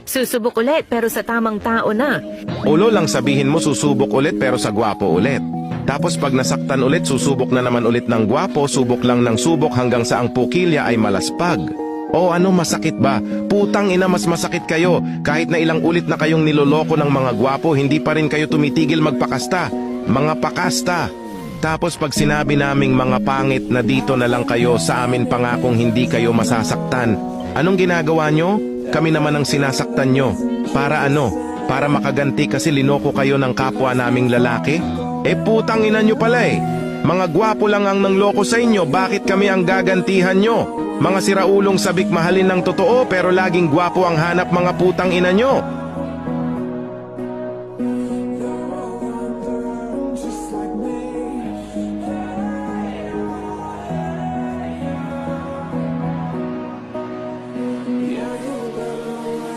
Susubok ulit pero sa tamang tao na. Ulo lang sabihin mo susubok ulit pero sa gwapo ulit. Tapos pag nasaktan ulit, susubok na naman ulit ng gwapo, subok lang ng subok hanggang sa ang pukilya ay malaspag. O ano, masakit ba? Putang ina, mas masakit kayo. Kahit na ilang ulit na kayong niloloko ng mga gwapo, hindi pa rin kayo tumitigil magpakasta. Mga pakasta. Tapos pag sinabi naming mga pangit na dito na lang kayo, sa amin pangakong hindi kayo masasaktan. Anong ginagawa nyo? Kami naman ang sinasaktan nyo. Para ano? Para makaganti kasi linoko kayo ng kapwa naming lalaki? Putang ina nyo pala eh. Mga gwapo lang ang nangloko sa inyo, bakit kami ang gagantihan nyo? Mga siraulong sabik mahalin ng totoo pero laging gwapo ang hanap, mga putang ina nyo.